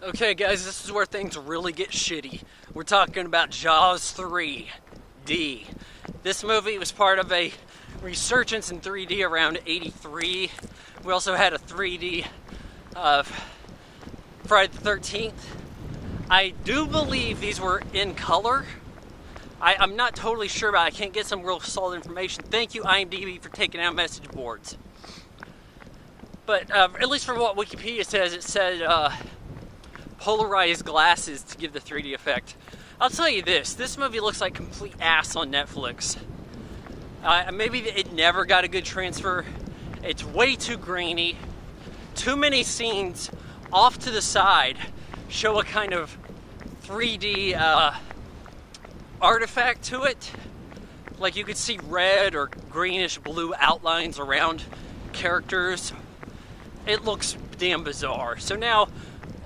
Okay guys, this is where things really get shitty. We're talking about Jaws 3D. This movie was part of a resurgence in 3D around '83. We also had a 3D Friday the 13th. I do believe these were in color. I'm not totally sure, but I can't get some real solid information. Thank you, IMDb, for taking out message boards. But at least from what Wikipedia says, it said polarized glasses to give the 3D effect. I'll tell you this movie looks like complete ass on Netflix. Maybe it never got a good transfer. It's way too grainy. Too many scenes off to the side show a kind of 3D artifact to it. Like you could see red or greenish blue outlines around characters. It looks damn bizarre. So now,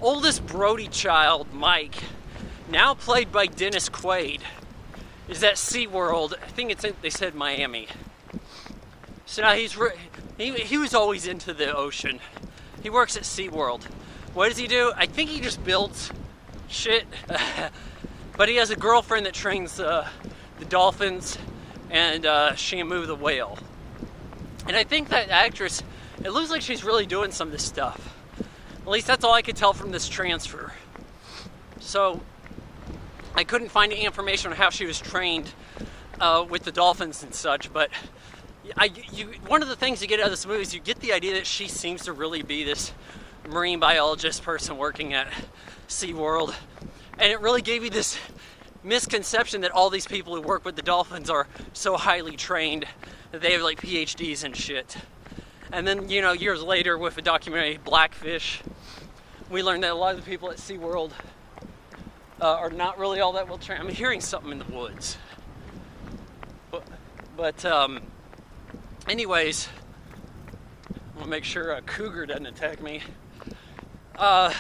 oldest Brody child, Mike, now played by Dennis Quaid, is at SeaWorld. I think they said Miami. So now he was always into the ocean. He works at SeaWorld. What does he do? I think he just builds shit. But he has a girlfriend that trains the dolphins and Shamu the whale. And I think that actress, it looks like she's really doing some of this stuff. At least that's all I could tell from this transfer. So I couldn't find any information on how she was trained with the dolphins and such, but one of the things you get out of this movie is you get the idea that she seems to really be this marine biologist person working at SeaWorld. And it really gave you this misconception that all these people who work with the dolphins are so highly trained that they have like PhDs and shit. And then, you know, years later with the documentary Blackfish, we learned that a lot of the people at SeaWorld are not really all that well trained. I'm hearing something in the woods. But anyways, I want to make sure a cougar doesn't attack me. The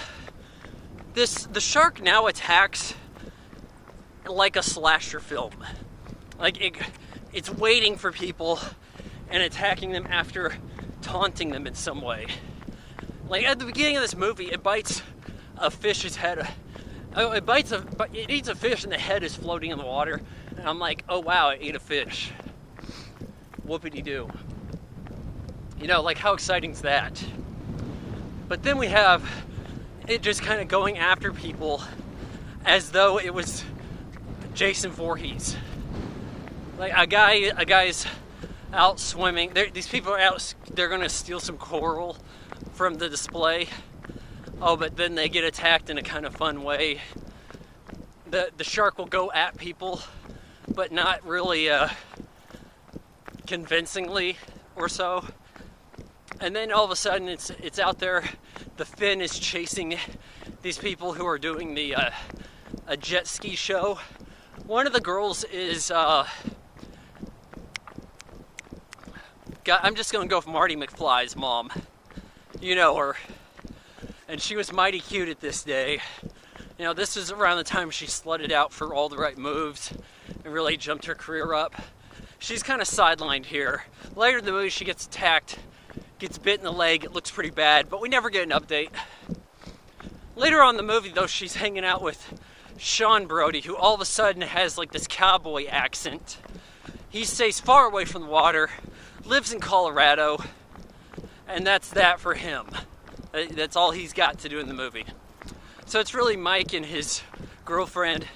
shark now attacks like a slasher film. Like it's waiting for people and attacking them after taunting them in some way. Like at the beginning of this movie, it bites a fish's head. It eats a fish and the head is floating in the water. And I'm like, oh wow, it ate a fish. Whoopity-doo. You know, like how exciting is that? But then we have it just kind of going after people as though it was Jason Voorhees. Like a guy's out swimming. These people are out. They're gonna steal some coral from the display. Oh, but then they get attacked in a kind of fun way. The shark will go at people, but not really convincingly or so. And then all of a sudden, it's out there. The fin is chasing these people who are doing a jet ski show. One of the girls is. I'm just gonna go with Marty McFly's mom. You know her. And she was mighty cute at this day. You know, this is around the time she slutted out for all the right moves and really jumped her career up. She's kind of sidelined here. Later in the movie, she gets attacked, gets bit in the leg. It looks pretty bad, but we never get an update. Later on in the movie, though, she's hanging out with Sean Brody, who all of a sudden has like this cowboy accent. He stays far away from the water, lives in Colorado, and that's that for him. That's all he's got to do in the movie. So it's really Mike and his girlfriend,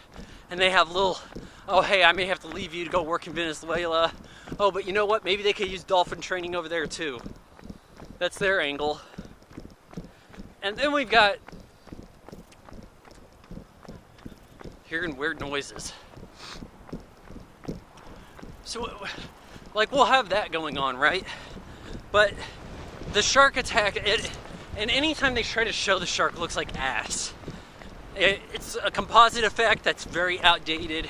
and they have little, oh hey, I may have to leave you to go work in Venezuela. Oh, but you know what? Maybe they could use dolphin training over there too. That's their angle. And then we've got hearing weird noises. So, like, we'll have that going on, right? But the shark attack, and anytime they try to show the shark, it looks like ass. It's a composite effect that's very outdated.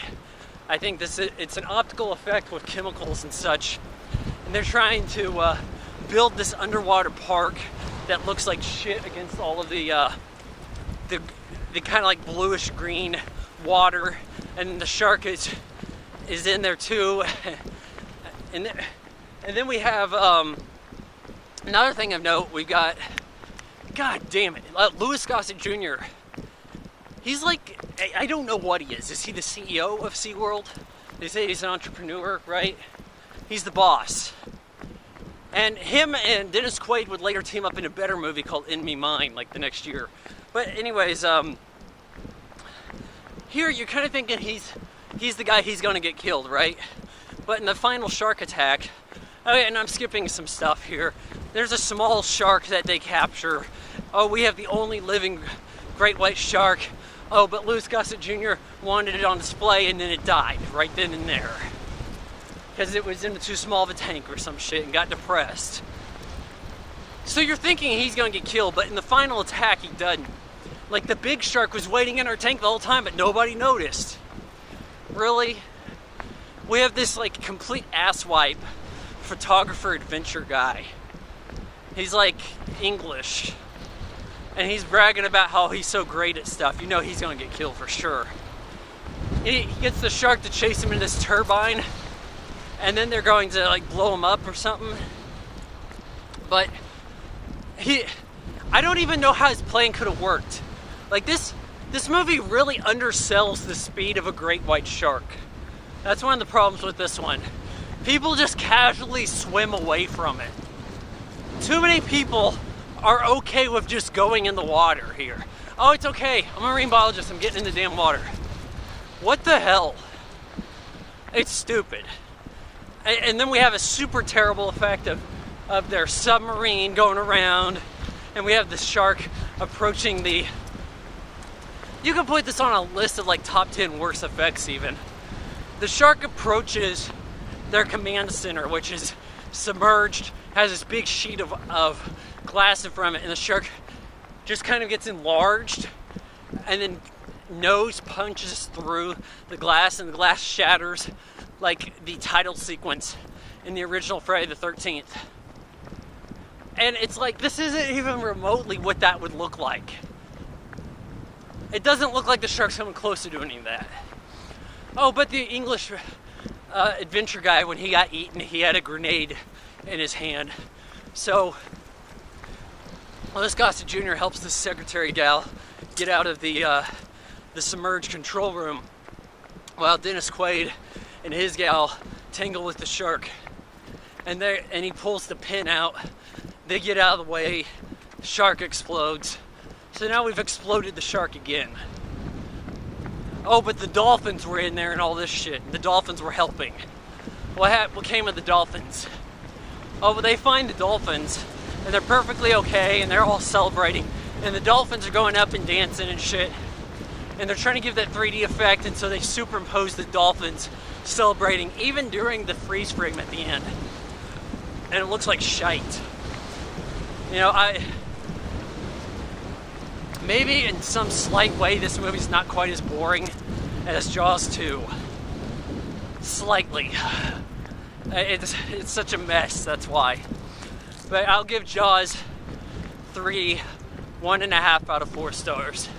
I think it's an optical effect with chemicals and such. And they're trying to build this underwater park that looks like shit against all of the kind of like bluish green water, and the shark is in there too. And then we have another thing of note. We've got, God damn it, Louis Gossett Jr. He's like, I don't know what he is. Is he the CEO of SeaWorld? They say he's an entrepreneur, right? He's the boss. And him and Dennis Quaid would later team up in a better movie called Enemy Mine, like the next year. But anyways, here you're kind of thinking he's the guy, he's gonna get killed, right? But in the final shark attack, okay, and I'm skipping some stuff here. There's a small shark that they capture. Oh, we have the only living great white shark. Oh, but Louis Gossett Jr. wanted it on display and then it died right then and there. Because it was in too small of a tank or some shit and got depressed. So you're thinking he's gonna get killed, but in the final attack he doesn't. Like the big shark was waiting in our tank the whole time, but nobody noticed. Really? We have this like complete asswipe photographer adventure guy. He's like English. And he's bragging about how he's so great at stuff. You know he's gonna get killed for sure. He gets the shark to chase him in this turbine, and then they're going to like blow him up or something. But I don't even know how his plan could have worked. Like this movie really undersells the speed of a great white shark. That's one of the problems with this one. People just casually swim away from it. Too many people are okay with just going in the water here. Oh, it's okay. I'm a marine biologist. I'm getting in the damn water. What the hell? It's stupid. And then we have a super terrible effect of their submarine going around, and we have the shark approaching the... You can put this on a list of like top 10 worst effects even. The shark approaches their command center, which is submerged, has this big sheet of glass in front of it, and the shark just kind of gets enlarged, and then nose punches through the glass, and the glass shatters like the title sequence in the original Friday the 13th. And it's like, this isn't even remotely what that would look like. It doesn't look like the shark's coming close to doing any of that. Oh, but the English adventure guy, when he got eaten, he had a grenade in his hand. So, Louis Gossett Jr. helps the secretary gal get out of the submerged control room, while Dennis Quaid and his gal tangle with the shark. And he pulls the pin out. They get out of the way. The shark explodes. So now we've exploded the shark again. Oh, but the dolphins were in there and all this shit. The dolphins were helping. What came of the dolphins? Oh, but they find the dolphins, and they're perfectly okay, and they're all celebrating. And the dolphins are going up and dancing and shit. And they're trying to give that 3D effect, and so they superimpose the dolphins celebrating, even during the freeze frame at the end. And it looks like shite. You know, maybe in some slight way this movie's not quite as boring as Jaws 2. Slightly. It's such a mess, that's why. But I'll give Jaws 3, 1.5 out of 4 stars.